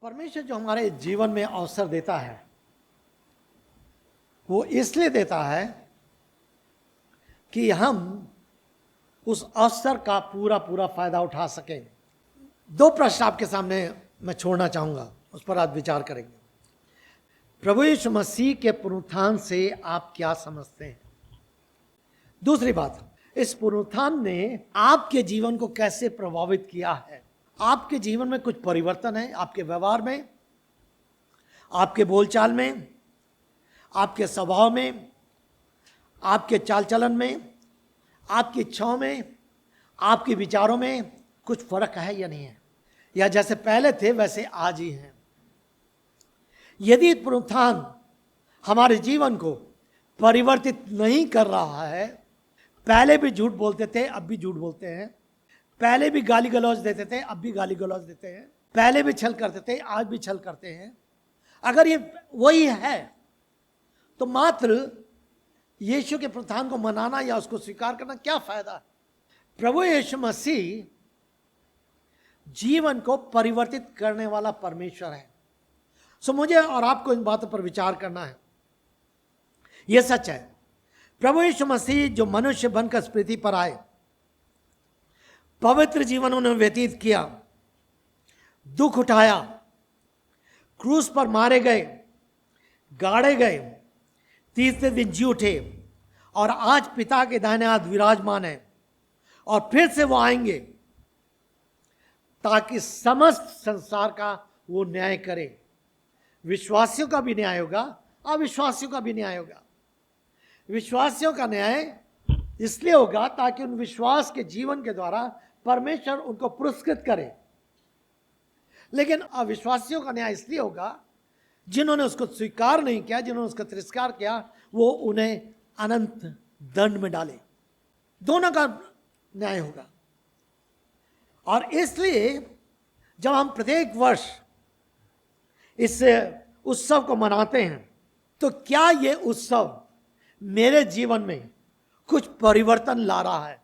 परमेश्वर जो हमारे जीवन में अवसर देता है वो इसलिए देता है कि हम उस अवसर का पूरा पूरा फायदा उठा सकें। दो प्रश्न आपके सामने मैं छोड़ना चाहूंगा, उस पर आप विचार करेंगे। प्रभु यीशु मसीह के पुनरुत्थान से आप क्या समझते हैं? दूसरी बात, इस पुनरुत्थान ने आपके जीवन को कैसे प्रभावित किया है? आपके जीवन में कुछ परिवर्तन है? आपके व्यवहार में, आपके बोलचाल में, आपके स्वभाव में, आपके चाल चलन में, आपकी इच्छाओं में, आपके विचारों में कुछ फर्क है या नहीं है? या जैसे पहले थे वैसे आज ही हैं? यदि पुनरुत्थान हमारे जीवन को परिवर्तित नहीं कर रहा है, पहले भी झूठ बोलते थे अब भी झूठ बोलते हैं, पहले भी गाली गलौज देते थे अब भी गाली गलौज देते हैं, पहले भी छल करते थे आज भी छल करते हैं, अगर ये वही है तो मात्र यीशु के पुनरुत्थान को मनाना या उसको स्वीकार करना क्या फायदा है? प्रभु यीशु मसीह जीवन को परिवर्तित करने वाला परमेश्वर है। सो मुझे और आपको इन बातों पर विचार करना है। यह सच है, प्रभु यीशु मसीह जो मनुष्य बनकर इस पृथ्वी पर आए, पवित्र जीवन उन्होंने व्यतीत किया, दुख उठाया, क्रूस पर मारे गए, गाड़े गए, तीसरे दिन जी उठे और आज पिता के दाहिने हाथ विराजमान है और फिर से वो आएंगे ताकि समस्त संसार का वो न्याय करे। विश्वासियों का भी न्याय होगा, अविश्वासियों का भी न्याय होगा। विश्वासियों का न्याय इसलिए होगा ताकि उन विश्वास के जीवन के द्वारा परमेश्वर उनको पुरस्कृत करे, लेकिन अविश्वासियों का न्याय इसलिए होगा जिन्होंने उसको स्वीकार नहीं किया, जिन्होंने उसका तिरस्कार किया, वो उन्हें अनंत दंड में डाले। दोनों का न्याय होगा। और इसलिए जब हम प्रत्येक वर्ष इस उत्सव को मनाते हैं तो क्या ये उत्सव मेरे जीवन में कुछ परिवर्तन ला रहा है?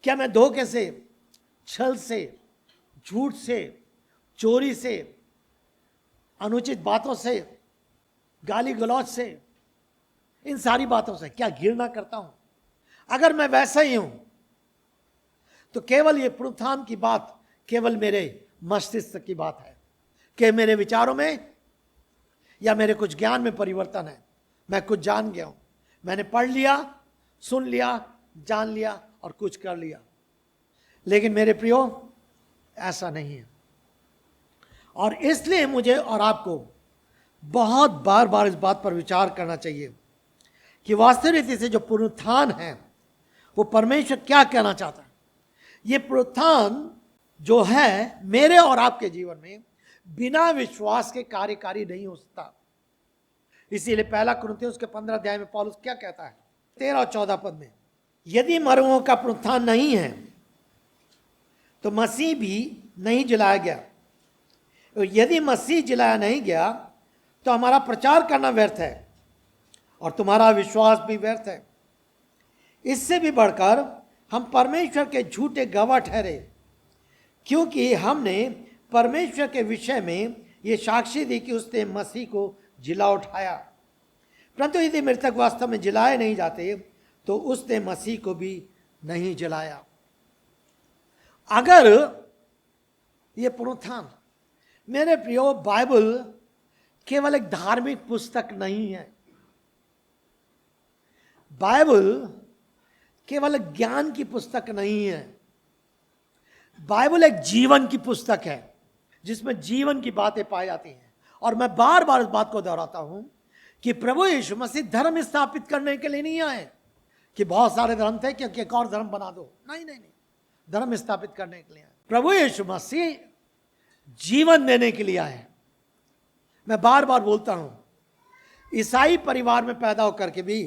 क्या मैं धोखे से, छल से, झूठ से, चोरी से, अनुचित बातों से, गाली गलौज से, इन सारी बातों से क्या घृणा करता हूं? अगर मैं वैसा ही हूं तो केवल ये पुनरुत्थान की बात केवल मेरे मस्तिष्क की बात है कि मेरे विचारों में या मेरे कुछ ज्ञान में परिवर्तन है। मैं कुछ जान गया हूं, मैंने पढ़ लिया, सुन लिया, जान लिया और कुछ कर लिया। लेकिन मेरे प्रियो, ऐसा नहीं है। और इसलिए मुझे और आपको बहुत बार बार इस बात पर विचार करना चाहिए कि वास्तविक रीति से जो पुनरुत्थान है वो परमेश्वर क्या कहना चाहता है। ये पुनरुत्थान जो है मेरे और आपके जीवन में बिना विश्वास के कार्यकारी नहीं हो सकता। इसीलिए पहला कुरिन्थियों उसके 15 अध्याय में पौलुस क्या कहता है 13 और 14 पद में, यदि मरुओं का पुनरुत्थान नहीं है तो मसीह भी नहीं जलाया गया, और यदि मसीह जलाया नहीं गया तो हमारा प्रचार करना व्यर्थ है और तुम्हारा विश्वास भी व्यर्थ है। इससे भी बढ़कर हम परमेश्वर के झूठे गवाह ठहरे, क्योंकि हमने परमेश्वर के विषय में ये साक्षी दी कि उसने मसीह को जिला उठाया। परंतु यदि मृतक वास्तव में जिलाए नहीं जाते तो उसने मसीह को भी नहीं जलाया। अगर ये पुनरुत्थान, मेरे प्रियो, बाइबल केवल एक धार्मिक पुस्तक नहीं है, बाइबल केवल ज्ञान की पुस्तक नहीं है, बाइबल एक जीवन की पुस्तक है जिसमें जीवन की बातें पाई जाती हैं। और मैं बार बार इस बात को दोहराता हूं कि प्रभु यीशु मसीह धर्म स्थापित करने के लिए नहीं आए कि बहुत सारे धर्म थे कि एक और धर्म बना दो। नहीं नहीं नहीं, धर्म स्थापित करने के लिए आए। प्रभु यीशु मसीह जीवन देने के लिए आए। मैं बार बार बोलता हूं, ईसाई परिवार में पैदा होकर के भी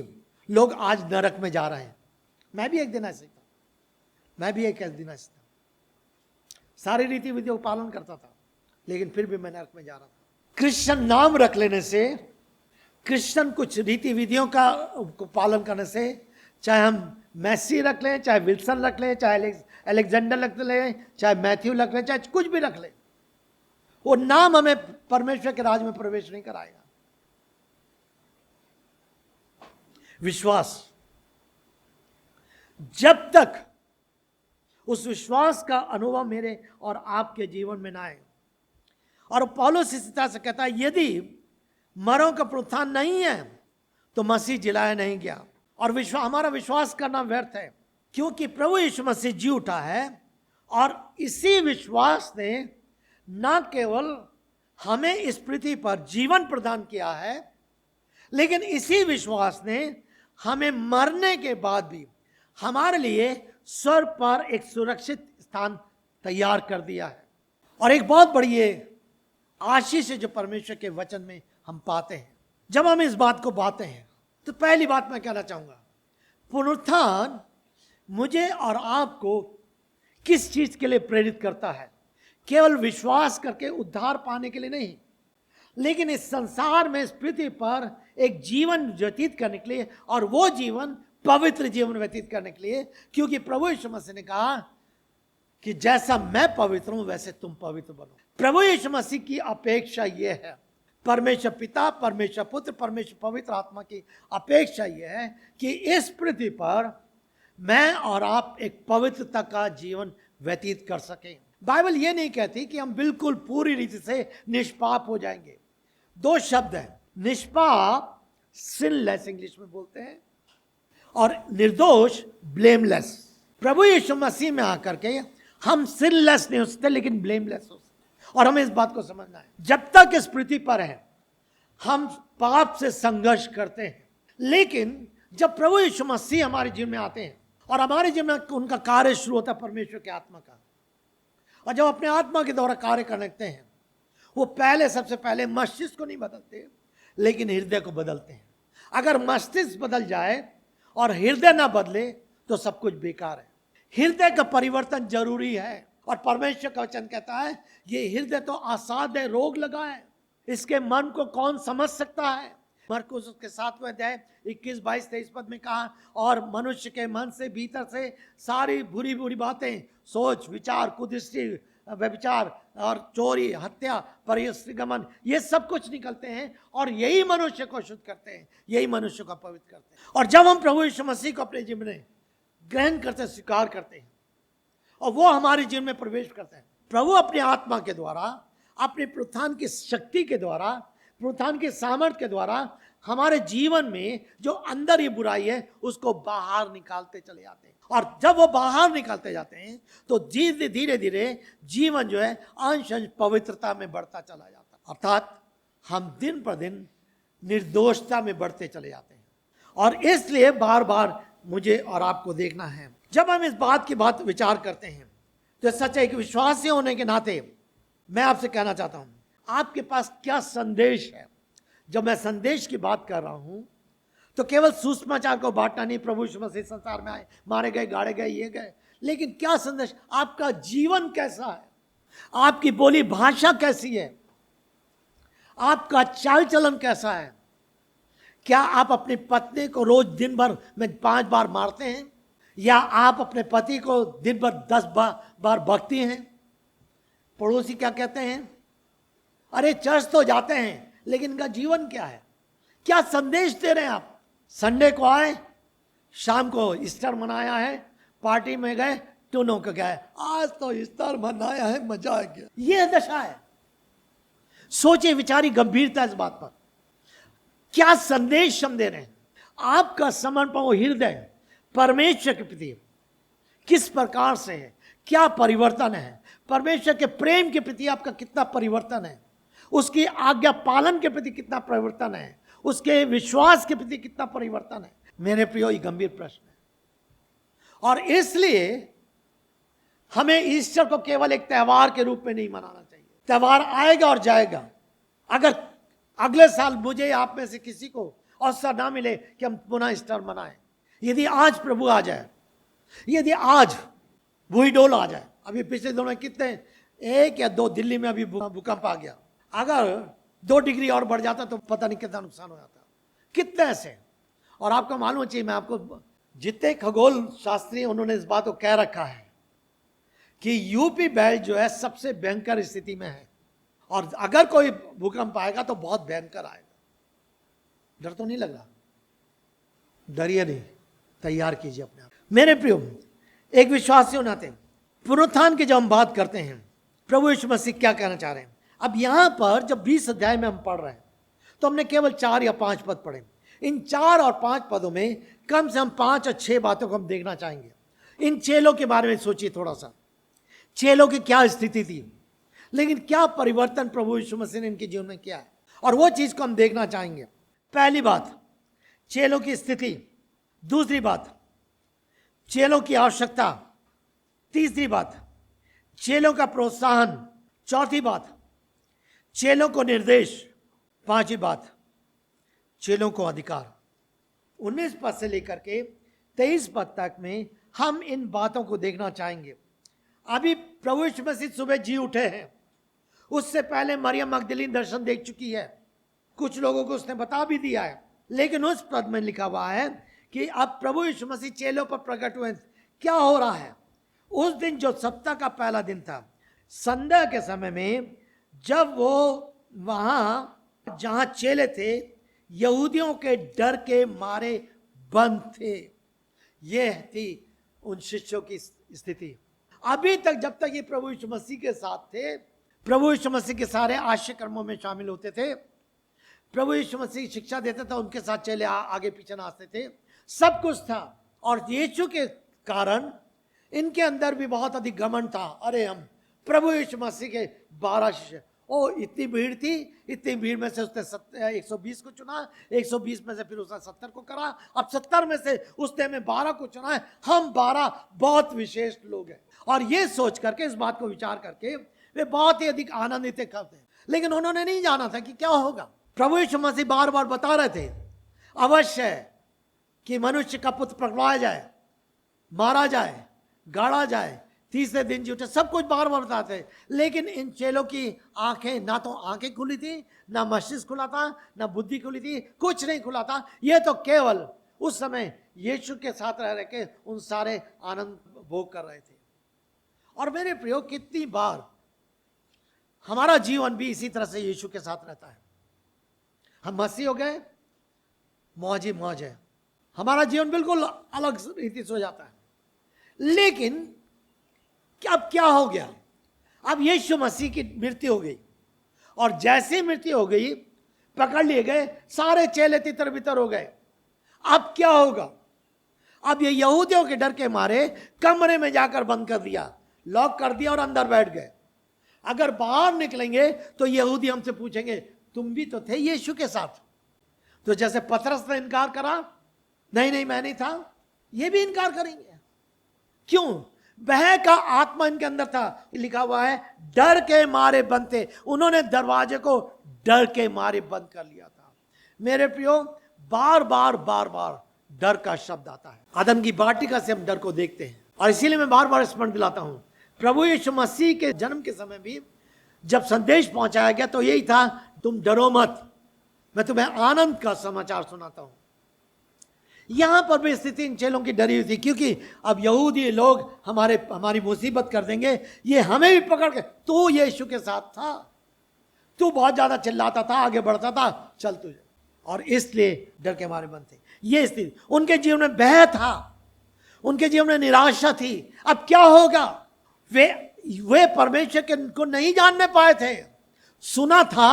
लोग आज नरक में जा रहे हैं। मैं भी एक दिन ऐसे था, मैं भी एक दिन ऐसे था, सारी रीति विधियों का पालन करता था, लेकिन फिर भी मैं नरक में जा रहा था। क्रिश्चियन नाम रख लेने से, क्रिश्चियन कुछ रीति विधियों का पालन करने से, चाहे हम मैसी रख लें, चाहे विल्सन रख लें, चाहे अलेक्जेंडर रख लें, चाहे मैथ्यू रख लें, चाहे कुछ भी रख लें, वो नाम हमें परमेश्वर के राज में प्रवेश नहीं कराएगा। विश्वास, जब तक उस विश्वास का अनुभव मेरे और आपके जीवन में ना आए, और पौलुस इस तरह से कहता है यदि मरों का पुनरुत्थान नहीं है तो मसीह जिलाया नहीं गया, और हमारा विश्वास करना व्यर्थ है, क्योंकि प्रभु यीशु मसीह जी उठा है। और इसी विश्वास ने न केवल हमें इस पृथ्वी पर जीवन प्रदान किया है, लेकिन इसी विश्वास ने हमें मरने के बाद भी हमारे लिए स्वर्ग पर एक सुरक्षित स्थान तैयार कर दिया है। और एक बहुत बड़ी आशीष है जो परमेश्वर के वचन में हम पाते हैं। जब हम इस बात को पाते हैं तो पहली बात मैं कहना चाहूंगा, पुनरुत्थान मुझे और आपको किस चीज के लिए प्रेरित करता है? केवल विश्वास करके उद्धार पाने के लिए नहीं, लेकिन इस संसार में, इस पृथ्वी पर एक जीवन व्यतीत करने के लिए, और वो जीवन पवित्र जीवन व्यतीत करने के लिए, क्योंकि प्रभु यीशु मसीह ने कहा कि जैसा मैं पवित्र हूं वैसे तुम पवित्र बनो। प्रभु यीशु मसीह की अपेक्षा यह है, परमेश्वर पिता, परमेश्वर पुत्र, परमेश्वर पवित्र आत्मा की अपेक्षा यह है कि इस पृथ्वी पर मैं और आप एक पवित्रता का जीवन व्यतीत कर सकें। बाइबल ये नहीं कहती कि हम बिल्कुल पूरी रीति से निष्पाप हो जाएंगे। दो शब्द हैं, निष्पाप सिनलेस इंग्लिश में बोलते हैं, और निर्दोष ब्लेमलेस। प्रभु यीशु मसीह में आकर के हम सिनलेस नहीं हो सकते, लेकिन ब्लेमलेस हो सकते। और हमें इस बात को समझना है, जब तक इस पृथ्वी पर है हम पाप से संघर्ष करते हैं, लेकिन जब प्रभु यीशु मसीह हमारे जीवन में आते हैं और हमारे जीवन में उनका कार्य शुरू होता है परमेश्वर के आत्मा का, और जब अपने आत्मा के द्वारा कार्य करने लगते हैं, वो सबसे पहले मस्तिष्क को नहीं बदलते, लेकिन हृदय को बदलते हैं। अगर मस्तिष्क बदल जाए और हृदय ना बदले तो सब कुछ बेकार है। हृदय का परिवर्तन जरूरी है, और परमेश्वर का वचन कहता है ये हृदय तो असाध्य रोग लगा है, इसके मन को कौन समझ सकता है। मरकुस उसके 7वें अध्याय 21, 22, 23 पद में कहा, और मनुष्य के मन से भीतर से सारी बुरी बुरी बातें, सोच विचार, कुदृष्टि, व्यभिचार और चोरी, हत्या, परस्त्रीगमन, ये सब कुछ निकलते हैं, और यही मनुष्य को शुद्ध करते हैं, यही मनुष्य को पवित्र करते हैं। और जब हम प्रभु यीशु मसीह को अपने जीवन में ग्रहण करते, स्वीकार करते हैं, और वो हमारे जीवन में प्रवेश करते हैं, प्रभु अपने आत्मा के द्वारा, अपने पुनरुत्थान की शक्ति के द्वारा, पुनरुत्थान के सामर्थ्य के द्वारा हमारे जीवन में जो अंदर ये बुराई है उसको बाहर निकालते चले जाते हैं। और जब वो बाहर निकालते जाते हैं तो धीरे धीरे जीवन जो है अंश अंश पवित्रता में बढ़ता चला जाता है, अर्थात हम दिन पर दिन निर्दोषता में बढ़ते चले जाते हैं। और इसलिए बार बार मुझे और आपको देखना है, जब हम इस बात की विचार करते हैं तो सच है कि विश्वासी होने के नाते मैं आपसे कहना चाहता हूं, आपके पास क्या संदेश है। जब मैं संदेश की बात कर रहा हूं तो केवल सुसमाचार को बांटना नहीं, प्रभु यीशु मसीह संसार में आए, मारे गए, गाड़े गए, ये गए, लेकिन क्या संदेश, आपका जीवन कैसा है, आपकी बोली भाषा कैसी है, आपका चाल चलन कैसा है। क्या आप अपनी पत्नी को रोज दिन भर में 5 बार मारते हैं, या आप अपने पति को दिन भर 10 बार बकती हैं। पड़ोसी क्या कहते हैं, अरे चर्च तो जाते हैं, लेकिन इनका जीवन क्या है, क्या संदेश दे रहे हैं आप। संडे को आए, शाम को ईस्टर मनाया है, पार्टी में गए, टूनों को गए, आज तो ईस्टर मनाया है, मजा आ गया, ये दशा है। सोचे विचारी गंभीरता इस बात पर, क्या संदेश हम दे रहे हैं। आपका समर्पण हृदय परमेश्वर के प्रति किस प्रकार से है, क्या परिवर्तन है, परमेश्वर के प्रेम के प्रति आपका कितना परिवर्तन है, उसकी आज्ञा पालन के प्रति कितना परिवर्तन है, उसके विश्वास के प्रति कितना परिवर्तन है। मेरे प्रियो, ये गंभीर प्रश्न है, और इसलिए हमें ईस्टर को केवल एक त्योहार के रूप में नहीं मनाना चाहिए। त्योहार आएगा और जाएगा। अगर अगले साल मुझे आप में से किसी को अवसर ना मिले कि हम पुनः ईस्टर मनाएं, यदि आज प्रभु आ जाए, यदि आज भूईडोल आ जाए, अभी पिछले दिनों में कितने 1 या 2 दिल्ली में अभी भूकंप आ गया, अगर 2 डिग्री और बढ़ जाता तो पता नहीं कितना नुकसान हो जाता, कितने ऐसे। और आपको मालूम चाहिए, मैं आपको जितने खगोल शास्त्री उन्होंने इस बात को कह रखा है कि यूपी बेल्ट जो है सबसे भयंकर स्थिति में है, और अगर कोई भूकंप आएगा तो बहुत भयंकर आएगा। डर तो नहीं लग रहा? डरिए नहीं, तैयार कीजिए अपने आप। मेरे प्रियो, एक विश्वासी होना थे, पुनरुत्थान की जब हम बात करते हैं, प्रभु यीशु मसीह क्या कहना चाह रहे हैं। अब यहां पर जब 20 अध्याय में हम पढ़ रहे हैं तो हमने केवल 4 या 5 पद पढ़े। इन 4 और 5 पदों में कम से कम 5 और 6 बातों को हम देखना चाहेंगे। इन चेलों के बारे में सोचिए थोड़ा सा, चेलों की क्या स्थिति थी, लेकिन क्या परिवर्तन प्रभु यीशु मसीह ने इनके जीवन में किया है, और वो चीज को हम देखना चाहेंगे। पहली बात, चेलों की स्थिति। दूसरी बात, चेलों की आवश्यकता। तीसरी बात, चेलों का प्रोत्साहन। चौथी बात, चेलों को निर्देश। पांचवी बात, चेलों को अधिकार। 19 पद से लेकर के 23 पद तक में हम इन बातों को देखना चाहेंगे। अभी प्रभु यीशु मसीह सुबह जी उठे हैं, उससे पहले मरियम मगदलीन दर्शन देख चुकी है, कुछ लोगों को उसने बता भी दिया है, लेकिन उस पद में लिखा हुआ है कि अब प्रभु यीशु मसीह चेलों पर प्रकट हुए। क्या हो रहा है? उस दिन जो सप्ताह का पहला दिन था, संध्या के समय में, जब वो वहां जहां चेले थे यहूदियों के डर के मारे बंद थे। यह थी उन शिष्यों की स्थिति। अभी तक जब तक ये प्रभु यीशु मसीह के साथ थे, प्रभु यीशु मसीह के सारे आश्चर्य कर्मों में शामिल होते थे, प्रभु यीशु मसीह शिक्षा देता था, उनके साथ चेले आगे पीछे नाचते थे, सब कुछ था। और यीशु के कारण इनके अंदर भी बहुत अधिक घमंड था। अरे हम प्रभु यीशु मसीह के 12 शिष्य, ओ इतनी भीड़ थी, इतनी भीड़ में से उसने 120 को चुना, 120 में से फिर उसने 70 को करा, अब 70 में से उसने में 12 को चुना है। हम 12 बहुत विशेष लोग हैं। और ये सोच करके, इस बात को विचार करके वे बहुत ही अधिक आनंदित करते हैं। लेकिन उन्होंने नहीं जाना था कि क्या होगा। प्रभु यीशु मसीह बार बार बता रहे थे अवश्य है कि मनुष्य का पुत्र पकड़वाया जाए, मारा जाए, गाड़ा जाए, तीसरे दिन जी उठे, सब कुछ बार बार बताते। लेकिन इन चेलों की आंखें, ना तो आंखें खुली थी, ना मस्तिष्क खुला था, ना बुद्धि खुली थी, कुछ नहीं खुला था। ये तो केवल उस समय यीशु के साथ रह के उन सारे आनंद भोग कर रहे थे। और मेरे प्रियो, कितनी बार हमारा जीवन भी इसी तरह से यीशु के साथ रहता है। हम मसीह हो गए, मौज ही मौज है, हमारा जीवन बिल्कुल अलग रीति से हो जाता है। लेकिन अब क्या हो गया? अब यीशु मसीह की मृत्यु हो गई, और जैसे मृत्यु हो गई, पकड़ लिए गए, सारे चेले तितर बितर हो गए। अब क्या होगा? अब ये यहूदियों के डर के मारे कमरे में जाकर बंद कर दिया, लॉक कर दिया और अंदर बैठ गए। अगर बाहर निकलेंगे तो यहूदी हमसे पूछेंगे, तुम भी तो थे यीशु के साथ। तो जैसे पतरस ने इनकार करा, नहीं नहीं मैं नहीं था, ये भी इनकार करेंगे। क्यों? भय का आत्मा इनके अंदर था। लिखा हुआ है डर के मारे बंद थे। उन्होंने दरवाजे को डर के मारे बंद कर लिया था। मेरे प्रियो, बार बार बार बार डर का शब्द आता है। आदम की वाटिका से हम डर को देखते हैं, और इसीलिए मैं बार बार स्मरण दिलाता हूं, प्रभु यीशु मसीह के जन्म के समय भी जब संदेश पहुंचाया गया तो यही था, तुम डरो मत, मैं तुम्हें आनंद का समाचार सुनाता हूं। यहां पर भी स्थिति इन चेलों की डरी हुई थी, क्योंकि अब यहूदी लोग हमारी मुसीबत कर देंगे, ये हमें भी पकड़ के, तू यीशु के साथ था, तू बहुत ज्यादा चिल्लाता था, आगे बढ़ता था, चल तुझे। और इसलिए डर के मारे बंद थे। ये स्थिति उनके जीवन में भय था, उनके जीवन में निराशा थी। अब क्या होगा? वे परमेश्वर के को नहीं जानने पाए थे। सुना था,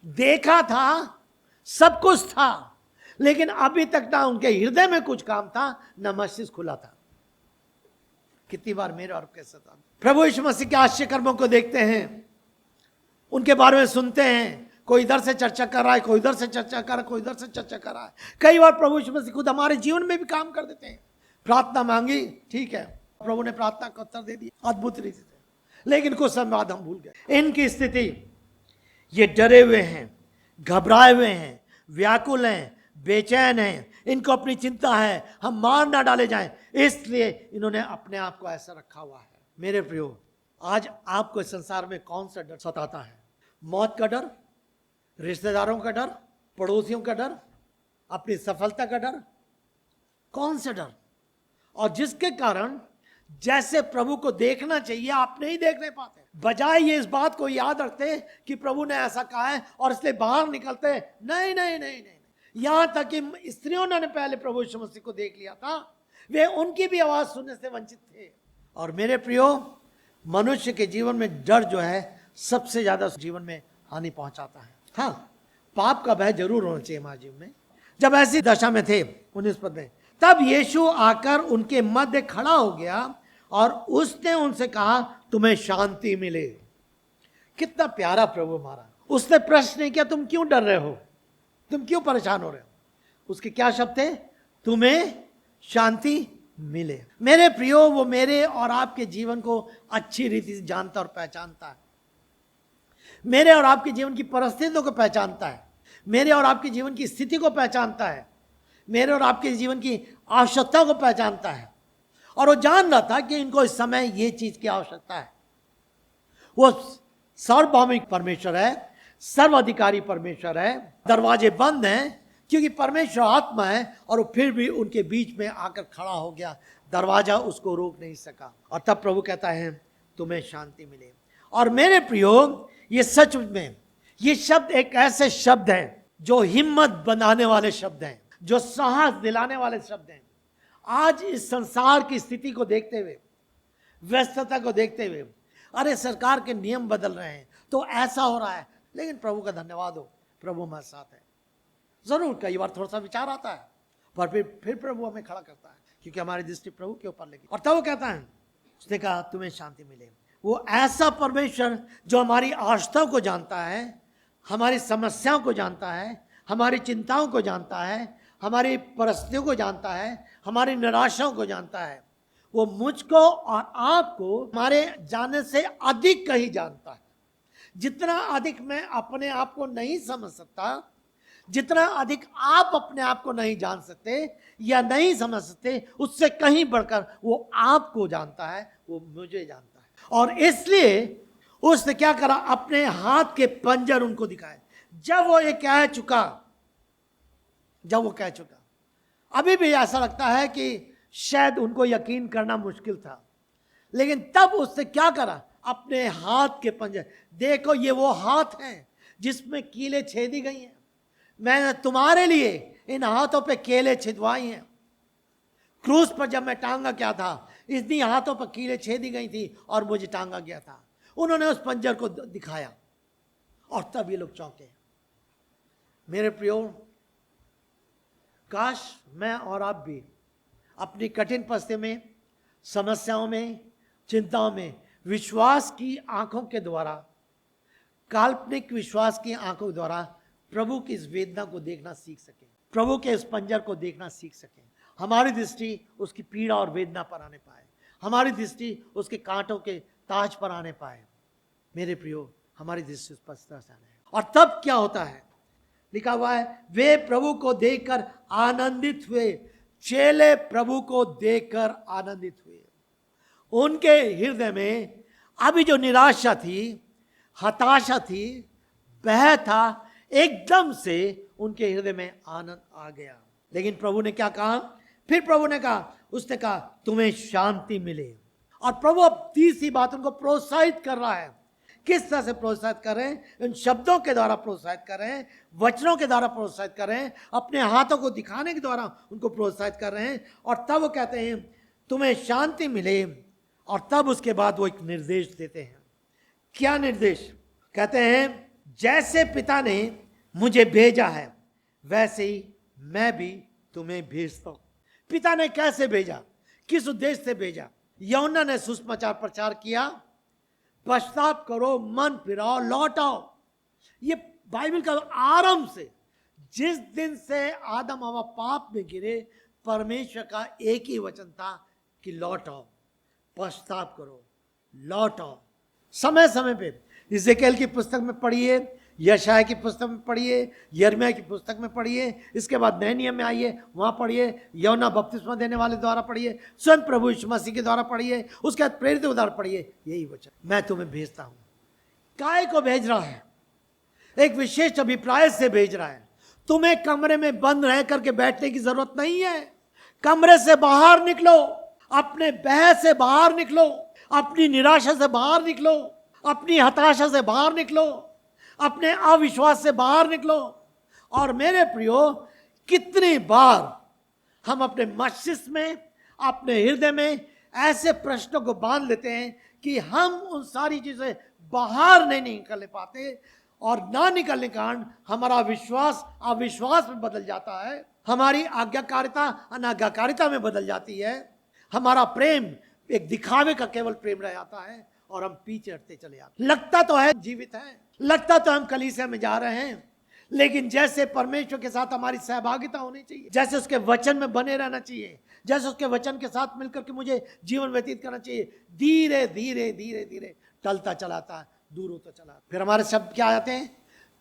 देखा था, सब कुछ था, लेकिन अभी तक ना उनके हृदय में कुछ काम था, ना मस्तिष्क खुला था। कितनी बार मेरे और आपके साथ प्रभु यीशु मसीह के आश्चर्य कर्मों को देखते हैं, उनके बारे में सुनते हैं, कोई इधर से चर्चा कर रहा है, कोई इधर से चर्चा कर रहा है, कोई इधर से चर्चा कर रहा है। कई बार प्रभु यीशु मसीह खुद हमारे जीवन में भी काम कर देते हैं। प्रार्थना मांगी, ठीक है, प्रभु ने प्रार्थना का उत्तर दे दिया अद्भुत रीति से, लेकिन कुछ समय बाद हम भूल गए। इनकी स्थिति, ये डरे हुए हैं, घबराए हुए हैं, व्याकुल हैं, बेचैन हैं, इनको अपनी चिंता है, हम मार ना डाले जाएं, इसलिए इन्होंने अपने आप को ऐसा रखा हुआ है। मेरे प्रियो, आज आपको इस संसार में कौन सा डर सताता है? मौत का डर, रिश्तेदारों का डर, पड़ोसियों का डर, अपनी सफलता का डर, कौन सा डर? और जिसके कारण जैसे प्रभु को देखना चाहिए आप नहीं देखने पाते। बजाय ये इस बात को याद रखते कि प्रभु ने ऐसा कहा है और इसलिए बाहर निकलते, नहीं नहीं नहीं नहीं। यहां तक कि स्त्रियों ने पहले प्रभु यीशु मसीह को देख लिया था, वे उनकी भी आवाज सुनने से वंचित थे। और मेरे प्रियो, मनुष्य के जीवन में डर जो है सबसे ज्यादा जीवन में हानि पहुंचाता है। हाँ, पाप का भय जरूर होना चाहिए हमारे जीवन में। जब ऐसी दशा में थे 19 पद में, तब यीशु आकर उनके मध्य खड़ा हो गया और उसने उनसे कहा, तुम्हें शांति मिले। कितना प्यारा प्रभु हमारा। उसने प्रश्न नहीं किया तुम क्यों डर रहे हो, तुम क्यों परेशान हो रहे हो। उसके क्या शब्द थे? तुम्हें शांति मिले। मेरे प्रियो, वो मेरे और आपके जीवन को अच्छी रीति से जानता और पहचानता है। मेरे और आपके जीवन की परिस्थितियों को पहचानता है, मेरे और आपके जीवन की स्थिति को पहचानता है, मेरे और आपके जीवन की आवश्यकताओं को पहचानता है। और वो जान रहा था कि इनको इस समय ये चीज की आवश्यकता है। वो सार्वभौमिक परमेश्वर है, सर्वाधिकारी परमेश्वर है। दरवाजे बंद हैं क्योंकि परमेश्वर आत्मा है और वो फिर भी उनके बीच में आकर खड़ा हो गया। दरवाजा उसको रोक नहीं सका। और तब प्रभु कहता है, तुम्हें शांति मिले। और मेरे प्रियो, ये सच में ये शब्द एक ऐसे शब्द हैं जो हिम्मत बनाने वाले शब्द हैं, जो साहस दिलाने वाले शब्द हैं। आज इस संसार की स्थिति को देखते हुए, व्यस्तता को देखते हुए, अरे सरकार के नियम बदल रहे हैं तो ऐसा हो रहा है, लेकिन प्रभु का धन्यवाद हो, प्रभु हमारे साथ है। जरूर कई बार थोड़ा सा विचार आता है, पर फिर प्रभु हमें खड़ा करता है क्योंकि हमारी दृष्टि प्रभु के ऊपर लगी। और तब वो कहता है, उसने कहा तुम्हें शांति मिले। वो ऐसा परमेश्वर जो हमारी आवश्यकताओं को जानता है, हमारी समस्याओं को जानता है, हमारी चिंताओं को जानता है, हमारी परिस्थितियों को जानता है, हमारी निराशाओं को जानता है। वो मुझको और आपको हमारे जानने से अधिक कहीं जानता है। जितना अधिक मैं अपने आप को नहीं समझ सकता, जितना अधिक आप अपने आप को नहीं जान सकते या नहीं समझ सकते, उससे कहीं बढ़कर वो आपको जानता है, वो मुझे जानता है। और इसलिए उसने क्या करा, अपने हाथ के पंजर उनको दिखाए। जब वो कह चुका, अभी भी ऐसा लगता है कि शायद उनको यकीन करना मुश्किल था, लेकिन तब उसने क्या करा, अपने हाथ के पंजर, देखो ये वो हाथ हैं जिसमें कीलें छेदी गई हैं। मैंने तुम्हारे लिए इन हाथों पे कीलें छिदवाई हैं। क्रूस पर जब मैं टांगा क्या था, इतनी हाथों पर कीलें छेदी गई थी और मुझे टांगा गया था। उन्होंने उस पंजर को दिखाया और तब ये लोग चौंके। मेरे प्रियो, काश मैं और आप भी अपनी कठिन परिस्थिति में, समस्याओं में, चिंताओं में विश्वास की आंखों के द्वारा, काल्पनिक विश्वास की आंखों के द्वारा प्रभु की इस वेदना को देखना सीख सकें, प्रभु के इस पंजर को देखना सीख सकें। हमारी दृष्टि उसकी पीड़ा और वेदना पर आने पाए, हमारी दृष्टि उसके कांटों के ताज पर आने पाए। मेरे प्रियो, हमारी दृष्टि उस पर से आने। और तब क्या होता है, लिखा हुआ है, वे प्रभु को देखकर आनंदित हुए। चेले प्रभु को देखकर आनंदित हुए। उनके हृदय में अभी जो निराशा थी, हताशा थी, भय था, एकदम से उनके हृदय में आनंद आ गया। लेकिन प्रभु ने क्या कहा, फिर प्रभु ने कहा, उसने कहा तुम्हें शांति मिले। और प्रभु अब तीसरी बात उनको प्रोत्साहित कर रहा है। किस तरह से प्रोत्साहित कर रहे हैं? इन शब्दों के द्वारा प्रोत्साहित कर रहे हैं, वचनों के द्वारा प्रोत्साहित कर रहे हैं, अपने हाथों को दिखाने के द्वारा उनको प्रोत्साहित कर रहे हैं। और तब वो कहते हैं तुम्हें शांति मिले। और तब उसके बाद वो एक निर्देश देते हैं। क्या निर्देश? कहते हैं जैसे पिता ने मुझे भेजा है वैसे ही मैं भी तुम्हें भेजता हूं। पिता ने कैसे भेजा, किस उद्देश्य से भेजा? यूहन्ना ने सुसमाचार प्रचार किया, पश्चाताप करो, मन फिराओ, लौट आओ। ये बाइबल का आरंभ से, जिस दिन से आदम हवा पाप में गिरे, परमेश्वर का एक ही वचन था कि लौट आओ, पश्चाताप करो, लौट आओ। समय समय पे इज़ेकिएल की पुस्तक में पढ़िए, यशायाह की पुस्तक में पढ़िए, यिर्मयाह की पुस्तक में पढ़िए, इसके बाद नए नियम में आइए, वहाँ पढ़िए, यूहन्ना बपतिस्मा देने वाले द्वारा पढ़िए, स्वयं प्रभु यीशु मसीह के द्वारा पढ़िए, उसके बाद प्रेरित द्वारा पढ़िए। यही वचन, मैं तुम्हें भेजता हूँ। काय को भेज रहा है? एक विशेष अभिप्राय से भेज रहा है। तुम्हें कमरे में बंद रह करके बैठने की जरूरत नहीं है। कमरे से बाहर निकलो, अपने भय से बाहर निकलो, अपनी निराशा से बाहर निकलो, अपनी हताशा से बाहर निकलो, अपने अविश्वास से बाहर निकलो। और मेरे प्रियो, कितनी बार हम अपने मस्तिष्क में, अपने हृदय में ऐसे प्रश्नों को बांध लेते हैं कि हम उन सारी चीजें बाहर नहीं निकल पाते, और ना निकलने के कारण हमारा विश्वास अविश्वास में बदल जाता है, हमारी आज्ञाकारिता अनाज्ञाकारिता में बदल जाती है, हमारा प्रेम एक दिखावे का केवल प्रेम रह जाता है, और हम पीछे हटते चले जाते हैं। लगता तो है जीवित है, लगता तो हम कलीसिया में जा रहे हैं, लेकिन जैसे परमेश्वर के साथ हमारी सहभागिता होनी चाहिए, जैसे उसके वचन में बने रहना चाहिए, जैसे उसके वचन के साथ मिलकर के मुझे जीवन व्यतीत करना चाहिए, धीरे धीरे धीरे धीरे टलता चलाता है, दूर होता चला। फिर हमारे शब्द क्या आते हैं?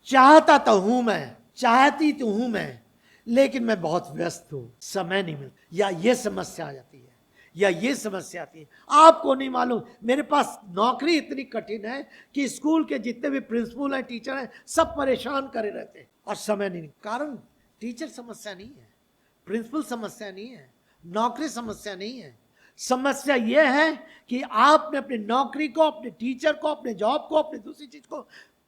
चाहता तो हूं मैं, चाहती तो हूं मैं, लेकिन मैं बहुत व्यस्त हूं, समय नहीं मिलता, या ये समस्या आ जाती है, या ये समस्या आती है। आपको नहीं मालूम, मेरे पास नौकरी इतनी कठिन है कि स्कूल के जितने भी प्रिंसिपल हैं, टीचर हैं, सब परेशान करे रहते हैं, और समय नहीं। कारण टीचर समस्या नहीं है, प्रिंसिपल समस्या नहीं है, नौकरी समस्या नहीं है। समस्या यह है कि आपने अपनी नौकरी को, अपने टीचर को, अपने जॉब को, अपनी दूसरी चीज को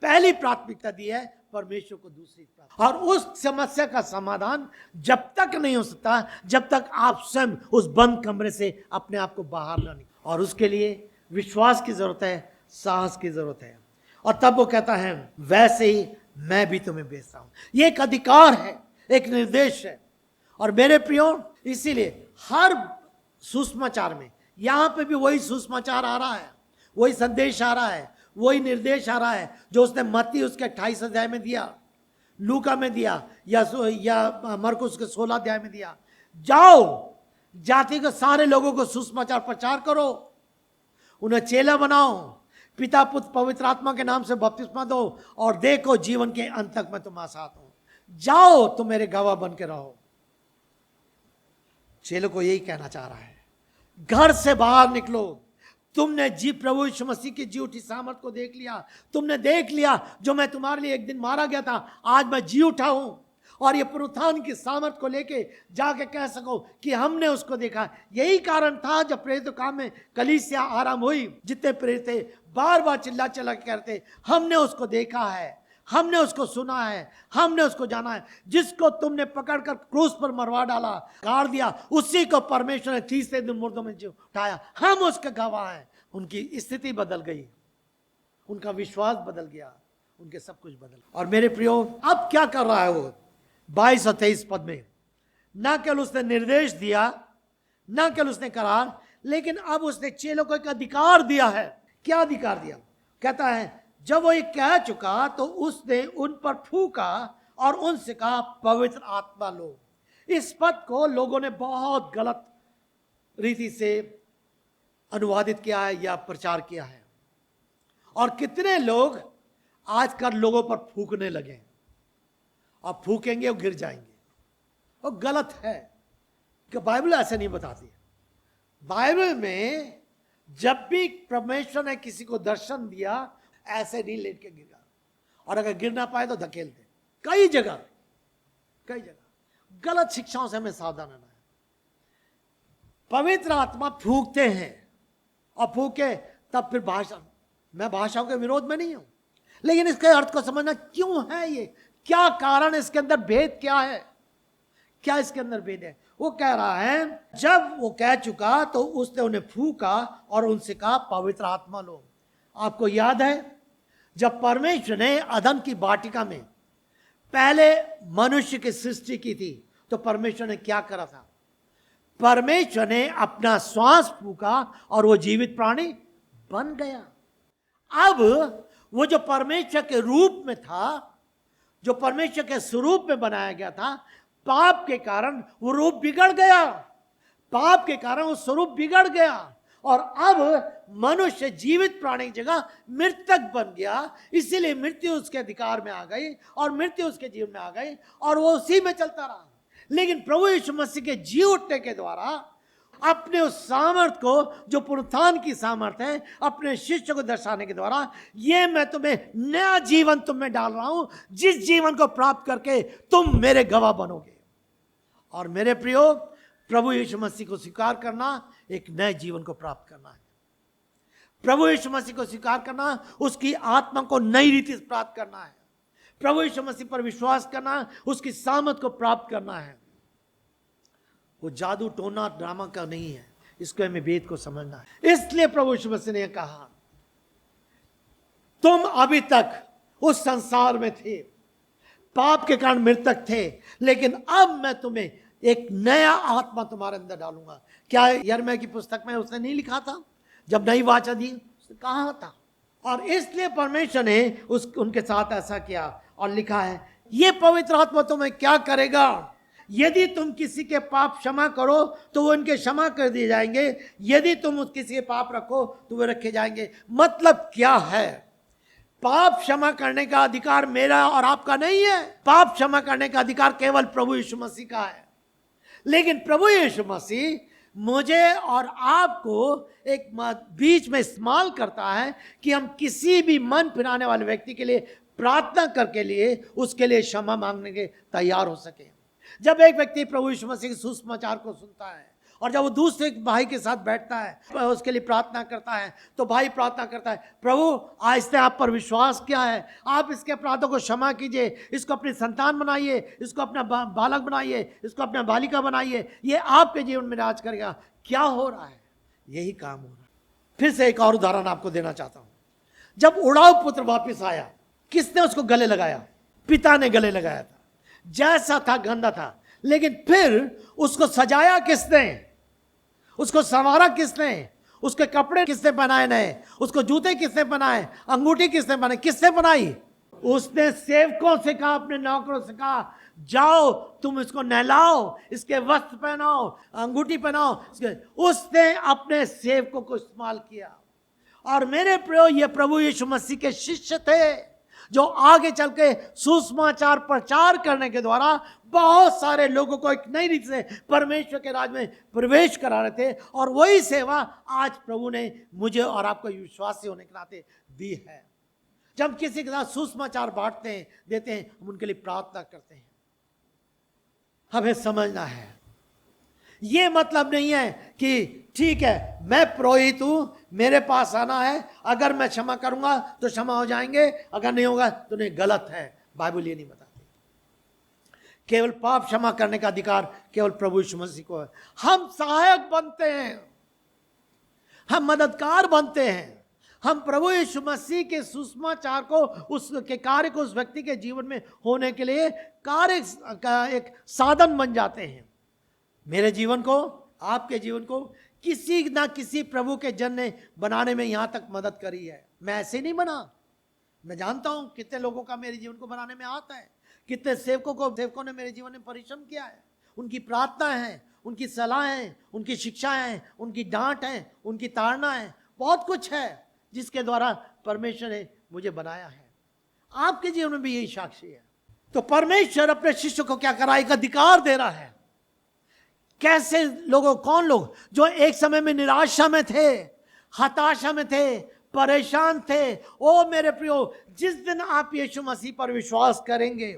पहली प्राथमिकता दी है, परमेश्वर को दूसरी प्राथमिकता। और उस समस्या का समाधान जब तक नहीं हो सकता जब तक आप स्वयं उस बंद कमरे से अपने आप को बाहर ना निकालें। और उसके लिए विश्वास की जरूरत है, साहस की जरूरत है। और तब वो कहता है, वैसे ही मैं भी तुम्हें भेजता हूं। ये एक अधिकार है, एक निर्देश है। और मेरे प्रियो, इसीलिए हर सुसमाचार में, यहां पे भी वही सुसमाचार आ रहा है, वही संदेश आ रहा है, वही निर्देश आ रहा है जो उसने मत्ती उसके 28 अध्याय में दिया, लूका में दिया, या मरकुस के 16 अध्याय में दिया। जाओ, जाति के सारे लोगों को सुसमाचार प्रचार करो, उन्हें चेला बनाओ, पिता पुत्र पवित्र आत्मा के नाम से बपतिस्मा दो, और देखो जीवन के अंत तक मैं तुम्हारे साथ हूं। जाओ, तुम मेरे गवाह बन के रहो। चेलों को यही कहना चाह रहा है, घर से बाहर निकलो। तुमने प्रभु यीशु मसीह की जी उठी सामर्थ को देख लिया, तुमने देख लिया जो मैं तुम्हारे लिए एक दिन मारा गया था, आज मैं जी उठा हूं, और ये पुनरुत्थान की सामर्थ को लेके जाके कह सको कि हमने उसको देखा। यही कारण था जब प्रेरित काम में कलीसिया आरंभ हुई, जितने प्रेरित थे बार बार चिल्ला चिल्ला के कहते, हमने उसको देखा है, हमने उसको सुना है, हमने उसको जाना है। जिसको तुमने पकड़कर क्रूस पर मरवा डाला, गाड़ दिया, उसी को परमेश्वर ने तीसरे दिन मुर्दों में जी उठाया। हम उसके गवाह हैं। उनकी स्थिति बदल गई, उनका विश्वास बदल गया, उनके सब कुछ बदल। और मेरे प्रियो, अब क्या कर रहा है वो 22 और 23 पद में? ना केवल उसने निर्देश दिया, ना केवल उसने करार, लेकिन अब उसने चेलों को एक अधिकार दिया है। क्या अधिकार दिया? कहता है, जब वो ये कह चुका तो उसने उन पर फूका और उनसे कहा, पवित्र आत्मा लो। इस पद को लोगों ने बहुत गलत रीति से अनुवादित किया है या प्रचार किया है, और कितने लोग आजकल लोगों पर फूकने लगे, और फूकेंगे और गिर जाएंगे। वो गलत है, कि बाइबल ऐसे नहीं बताती। बाइबल में जब भी परमेश्वर ने किसी को दर्शन दिया, ऐसे नहीं लेट के गिरा, और अगर गिर ना पाए तो धकेल दे। कई जगह गलत शिक्षाओं से हमें सावधान रहना है। पवित्र आत्मा फूकते हैं, और फूके तब फिर भाषा, मैं भाषाओं के विरोध में नहीं हूं, लेकिन इसके अर्थ को समझना क्यों है, ये क्या कारण, इसके अंदर भेद क्या है, क्या इसके अंदर भेद है। वो कह रहा है, जब वो कह चुका तो उसने उन्हें फूका और उनसे कहा, पवित्र आत्मा लो। आपको याद है, जब परमेश्वर ने अदन की वाटिका में पहले मनुष्य की सृष्टि की थी, तो परमेश्वर ने क्या करा था? परमेश्वर ने अपना श्वास फूका और वो जीवित प्राणी बन गया। अब वो जो परमेश्वर के रूप में था, जो परमेश्वर के स्वरूप में बनाया गया था, पाप के कारण वो रूप बिगड़ गया, पाप के कारण वो स्वरूप बिगड़ गया, और अब मनुष्य जीवित प्राणी की जगह मृतक बन गया। इसीलिए मृत्यु उसके अधिकार में आ गई, और मृत्यु उसके जीवन में आ गई, और वो उसी में चलता रहा। लेकिन प्रभु यीशु मसीह के जी उठने के द्वारा अपने उस सामर्थ को, जो पुनरुत्थान की सामर्थ है, अपने शिष्य को दर्शाने के द्वारा, ये मैं तुम्हें नया जीवन तुम में डाल रहा हूं, जिस जीवन को प्राप्त करके तुम मेरे गवाह बनोगे। और मेरे प्रियो, प्रभु यीशु मसीह को स्वीकार करना एक नए जीवन को प्राप्त करना है। प्रभु यीशु मसीह को स्वीकार करना, उसकी आत्मा को नई रीति से प्राप्त करना है। प्रभु यीशु मसीह पर विश्वास करना, उसकी सामर्थ को प्राप्त करना है। वो जादू टोना ड्रामा का नहीं है, इसको हमें वेद को समझना है। इसलिए प्रभु यीशु मसीह ने कहा, तुम अभी तक उस संसार में थे, पाप के कारण मृतक थे, लेकिन अब मैं तुम्हें एक नया आत्मा तुम्हारे अंदर डालूंगा। क्या यिर्मयाह की पुस्तक में उसने नहीं लिखा था? जब नई वाचा दी उसने कहा था। और इसलिए परमेश्वर ने उनके साथ ऐसा किया और लिखा है, ये पवित्र आत्मा तुम्हें क्या करेगा? यदि तुम किसी के पाप क्षमा करो तो वो इनके क्षमा कर दिए जाएंगे, यदि तुम किसी के पाप रखो तो वे रखे जाएंगे। मतलब क्या है? पाप क्षमा करने का अधिकार मेरा और आपका नहीं है। पाप क्षमा करने का अधिकार केवल प्रभु यीशु मसीह का है। लेकिन प्रभु यीशु मसीह मुझे और आपको एक बीच में इस्तेमाल करता है कि हम किसी भी मन फिराने वाले व्यक्ति के लिए प्रार्थना करके लिए उसके लिए क्षमा मांगने के तैयार हो सके। जब एक व्यक्ति प्रभु यीशु मसीह के सुसमाचार को सुनता है और जब वो दूसरे भाई के साथ बैठता है, उसके लिए प्रार्थना करता है, तो भाई प्रार्थना करता है, प्रभु आज से आप पर विश्वास किया है, आप इसके अपराधों को क्षमा कीजिए, इसको अपनी संतान बनाइए, इसको अपना बालक बनाइए, इसको अपना बालिका बनाइए, ये आपके जीवन में राज करेगा। क्या हो रहा है? यही काम हो रहा है। फिर से एक और उदाहरण आपको देना चाहता हूं। जब उड़ाऊ पुत्र वापिस आया, किसने उसको गले लगाया? पिता ने गले लगाया था। जैसा था गंदा था, लेकिन फिर उसको सजाया किसने? उसको संवारा किसने? उसके कपड़े किसने पहनाए नए? उसको जूते किसने पहनाए? अंगूठी किसने पहनाई? किसने बनाई? उसने सेवकों से कहा, अपने नौकरों से कहा, जाओ तुम इसको नहलाओ, इसके वस्त्र पहनाओ, अंगूठी पहनाओ। उसने अपने सेवकों को इस्तेमाल किया। और मेरे प्रियो, ये प्रभु यीशु मसीह के शिष्य थे जो आगे चल के सुसमाचार प्रचार करने के द्वारा बहुत सारे लोगों को एक नई रीति से परमेश्वर के राज में प्रवेश करा रहे थे। और वही सेवा आज प्रभु ने मुझे और आपको विश्वासी होने के नाते दी है। जब किसी के साथ सुसमाचार बांटते हैं, देते हैं, हम उनके लिए प्रार्थना करते हैं। हमें समझना है, ये मतलब नहीं है कि ठीक है मैं पुरोहित हूं, मेरे पास आना है, अगर मैं क्षमा करूंगा तो क्षमा हो जाएंगे, अगर नहीं होगा तो नहीं। गलत है, बाइबल ये नहीं बताती। केवल पाप क्षमा करने का अधिकार केवल प्रभु यीशु मसीह को है। हम सहायक बनते हैं, हम मददगार बनते हैं, हम प्रभु यीशु मसीह के सुसमाचार को, उसके कार्य को उस व्यक्ति के जीवन में होने के लिए कार्य का एक साधन बन जाते हैं। मेरे जीवन को, आपके जीवन को किसी ना किसी प्रभु के जन ने बनाने में यहां तक मदद करी है। मैं ऐसे नहीं बना। मैं जानता हूं कितने लोगों का मेरे जीवन को बनाने में आता है, कितने सेवकों ने मेरे जीवन में परिश्रम किया है। उनकी प्रार्थना है, उनकी सलाह है, उनकी शिक्षा है, उनकी डांट है, उनकी ताड़ना है, बहुत कुछ है जिसके द्वारा परमेश्वर ने मुझे बनाया है। आपके जीवन में भी यही साक्षी है। तो परमेश्वर अपने शिष्य को क्या करा? एक अधिकार दे रहा है। कैसे लोगों, कौन लोग जो एक समय में निराशा में थे, हताशा में थे, परेशान थे, ओ मेरे प्रियो, जिस दिन आप यीशु मसीह पर विश्वास करेंगे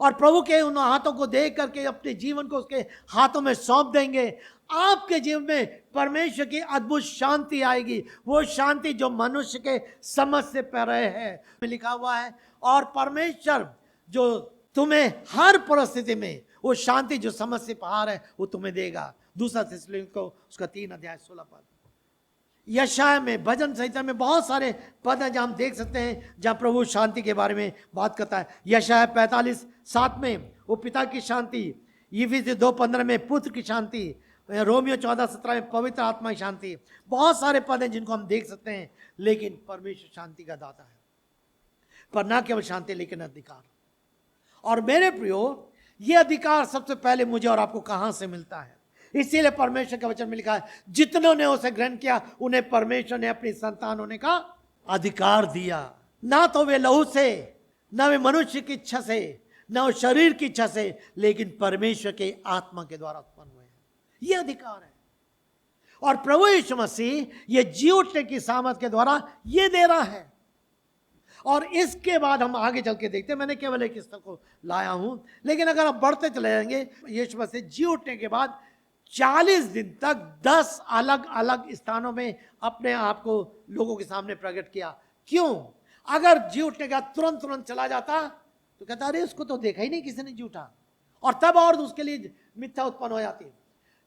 और प्रभु के उन हाथों को देख करके अपने जीवन को उसके हाथों में सौंप देंगे, आपके जीवन में परमेश्वर की अद्भुत शांति आएगी। वो शांति जो मनुष्य के समझ से परे है। लिखा हुआ है, और परमेश्वर जो तुम्हें हर परिस्थिति में वो शांति जो समझ से बाहर है वो तुम्हें देगा। दूसरा थिस्सलुनीक उसका 3 अध्याय 16 पद। यशायाह में, भजन संहिता में बहुत सारे पद हैं जहाँ हम देख सकते हैं जहाँ प्रभु शांति के बारे में बात करता है। यशायाह 45:7 में वो पिता की शांति, इफिसी 2:15 में पुत्र की शांति, रोमियो 14:17 में पवित्र आत्मा की शांति। बहुत सारे पद हैं जिनको हम देख सकते हैं। लेकिन परमेश्वर शांति का दाता है, पर ना केवल शांति लेकिन अधिकार। और मेरे प्रियो, ये अधिकार सबसे पहले मुझे और आपको कहां से मिलता है? इसीलिए परमेश्वर के वचन में लिखा है, जितनों ने उसे ग्रहण किया उन्हें परमेश्वर ने अपनी संतान होने का अधिकार दिया। ना तो वे लहू से, ना वे मनुष्य की इच्छा से, ना वो शरीर की इच्छा से, लेकिन परमेश्वर के आत्मा के द्वारा उत्पन्न हुए हैं। ये अधिकार है। और प्रभु यीशु मसीह ये जी उठने की सामर्थ के द्वारा ये दे रहा है। और इसके बाद हम आगे चल के देखते हैं। मैंने केवल एक स्थल को लाया हूं, लेकिन अगर आप बढ़ते चले जाएंगे, यीशु मसीह जी उठने के बाद 40 दिन तक 10 अलग अलग स्थानों में अपने आप को लोगों के सामने प्रकट किया। क्यों? अगर जी उठने का तुरंत तुरंत चला जाता तो कहता अरे उसको तो देखा ही नहीं किसी ने झूठा, और तब और उसके लिए मिथ्या उत्पन्न हो जाती।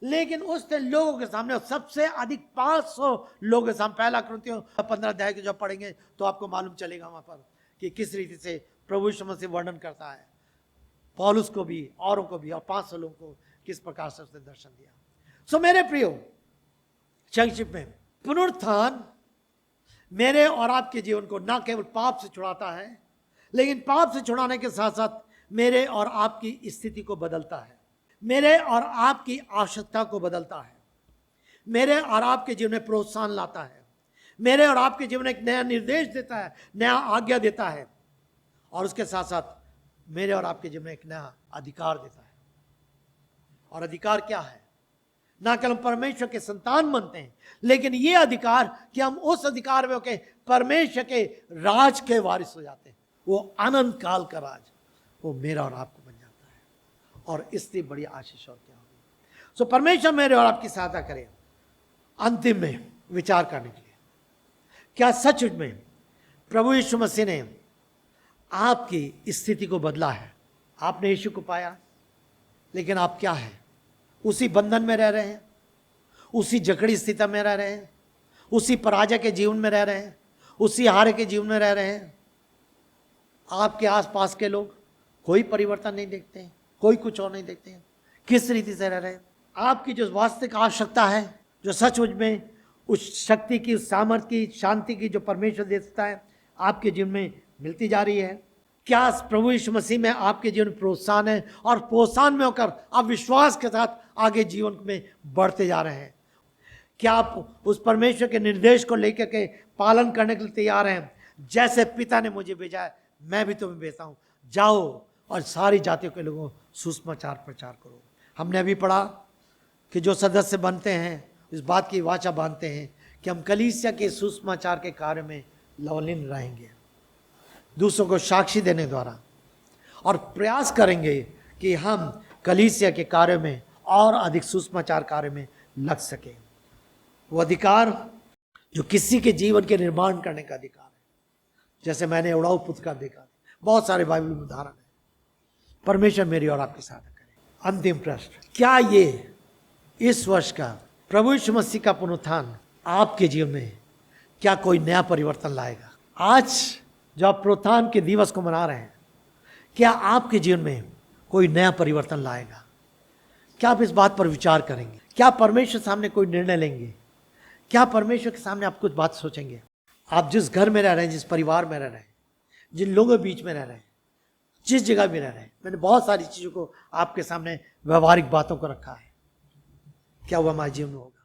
लेकिन उसने लोगों के सामने सबसे अधिक 500 लोगों के सामने, पहला कुरिन्थियों 15 अध्याय के जब पढ़ेंगे तो आपको मालूम चलेगा वहां पर कि किस रीति से प्रभु यीशु मसीह वर्णन करता है, पौलुस को भी, औरों को भी, और 500 लोगों को किस प्रकार से उसने दर्शन दिया। सो मेरे प्रियो, संक्षिप्त में पुनरुत्थान मेरे और आपके जीवन को न केवल पाप से छुड़ाता है, लेकिन पाप से छुड़ाने के साथ साथ मेरे और आपकी स्थिति को बदलता है, मेरे और आपकी आवश्यकता को बदलता है, मेरे और आपके जीवन में प्रोत्साहन लाता है, मेरे और आपके जीवन में एक नया निर्देश देता है, नया आज्ञा देता है, और उसके साथ साथ मेरे और आपके जीवन में एक नया अधिकार देता है। और अधिकार क्या है? ना केवल परमेश्वर के संतान बनते हैं, लेकिन ये अधिकार कि हम उस अधिकार में होकर परमेश्वर के राज के वारिस हो जाते हैं। वो अनंत काल का राज वो मेरा और आपको बन जाता है, और इससे बड़ी आशीष और क्या होगी। सो परमेश्वर मेरे और आपकी सहायता करे अंतिम में विचार करने के लिए, क्या सच में प्रभु यीशु मसीह ने आपकी स्थिति को बदला है? आपने यीशु को पाया, लेकिन आप क्या है? उसी बंधन में रह रहे हैं, उसी जकड़ी स्थिति में रह रहे हैं, उसी पराजय के जीवन में रह रहे हैं, उसी हारे के जीवन में रह रहे हैं। आपके आसपास के लोग कोई परिवर्तन नहीं देखते हैं, कोई कुछ और नहीं देखते हैं, किस रीति से रह रहे हैं। आपकी जो वास्तविक आवश्यकता है, जो सचमुच में उस शक्ति की, उस सामर्थ्य की, शांति की जो परमेश्वर देता है, आपके जीवन में मिलती जा रही है? क्या प्रभु यीशु मसीह में आपके जीवन में प्रोत्साहन है, और प्रोत्साहन में होकर आप विश्वास के साथ आगे जीवन में बढ़ते जा रहे हैं? क्या आप उस परमेश्वर के निर्देश को लेकर के पालन करने के लिए तैयार हैं? जैसे पिता ने मुझे भेजा है, मैं भी तुम्हें भेजता हूं, जाओ और सारी जातियों के लोगों सुसमाचार प्रचार करो। हमने अभी पढ़ा कि जो सदस्य बनते हैं इस बात की वाचा बांधते हैं कि हम कलीसिया के सुसमाचार के कार्य में लवलीन रहेंगे, दूसरों को साक्षी देने द्वारा, और प्रयास करेंगे कि हम कलीसिया के कार्य में और अधिक सुसमाचार कार्य में लग सके। वो अधिकार जो किसी के जीवन के निर्माण करने का अधिकार है, जैसे मैंने उड़ाऊ पुत्र का देखा, बहुत सारे बाइबल में उदाहरण है। परमेश्वर मेरी और आपकी सहायता करे। अंतिम प्रश्न, क्या ये इस वर्ष का प्रभु यीशु मसीह का पुनरुत्थान आपके जीवन में क्या कोई नया परिवर्तन लाएगा? आज जो आप पुनरुत्थान के दिवस को मना रहे हैं, क्या आपके जीवन में कोई नया परिवर्तन लाएगा? क्या आप इस बात पर विचार करेंगे? क्या परमेश्वर सामने कोई निर्णय लेंगे? क्या परमेश्वर के सामने आप कुछ बात सोचेंगे? आप जिस घर में रह रहे हैं, जिस परिवार में रह रहे हैं, जिन लोगों के बीच में रह रहे हैं, जिस जगह भी रह रहे हैं, मैंने बहुत सारी चीज़ों को आपके सामने, व्यवहारिक बातों को रखा है, क्या वो हमारे जीवन में होगा?